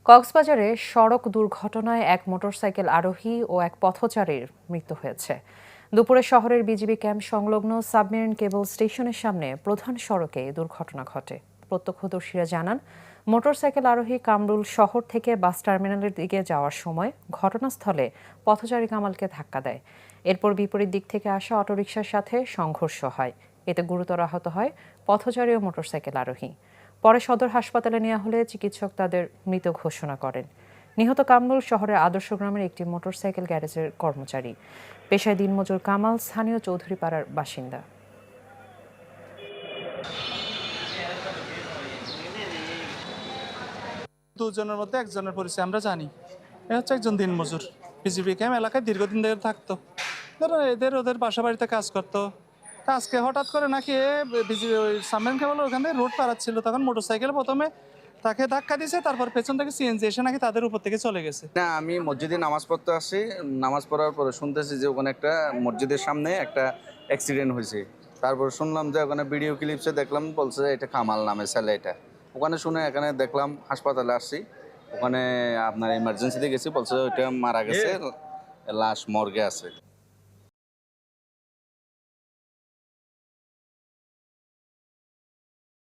কক্সবাজারে সড়ক দুর্ঘটনায় এক মোটরসাইকেল আরোহী ও এক পথচারীর মৃত্যু হয়েছে। দুপুরে শহরের বিজিবি ক্যাম্প সংলগ্ন সাবমেরিন কেবল স্টেশনের সামনে প্রধান সড়কে এই দুর্ঘটনা ঘটে। প্রত্যক্ষদর্শীরা জানান, মোটরসাইকেল আরোহী কামরুল শহর থেকে বাস টার্মিনালের দিকে যাওয়ার সময় ঘটনাস্থলে পথচারী কামালকে ধাক্কা দেয়। এরপর বিপরীত দিক থেকে আসা অটোরিকশার সাথে সংঘর্ষ হয়। এতে গুরুতর আহত হয় পথচারী ও মোটরসাইকেল আরোহী। পরে সদর হাসপাতালে নেওয়া হলে চিকিৎসক তাদের মৃত ঘোষণা করেন। নিহত কামরুল শহরের আদর্শ গ্রামের একটি মোটরসাইকেল গ্যারেজের কর্মচারী। পেশায় দিনমজুর কামাল স্থানীয় চৌধুরীপাড়ার বাসিন্দা। দুজনের মধ্যে একজনের পরিচয় আমরা জানি। এ হচ্ছে একজন দিনমজুর, বিজিবি ক্যাম্প এলাকায় দীর্ঘদিন ধরে থাকতো। ধরো ওদের বাসা বাড়িতে কাজ করতো। আজকে হঠাৎ করে নাকি বিজিবি ওই সামমেন কেবল ওখান থেকে রোড পাড়াচ্ছিল, তখন মোটরসাইকেল প্রথমে তাকে ধাক্কা দিয়েছে, তারপর পেছন থেকে সিএনজি এসে নাকি তাদের উপর থেকে চলে গেছে। না, আমি মসজিদে নামাজ পড়তে আসি। নামাজ পড়ার পরে শুনতেছি যে ওখানে একটা মসজিদের সামনে একটা অ্যাক্সিডেন্ট হয়েছে। তারপর শুনলাম যে ওখানে ভিডিও ক্লিপসে দেখলাম, বলছে এটা কামাল নামে ছেলে। এটা ওখানে শুনে এখানে দেখলাম, হাসপাতালে আসছি। ওখানে আপনার ইমার্জেন্সিতে গেছি, বলছে ওইটা মারা গেছে, লাশ মর্গে আছে।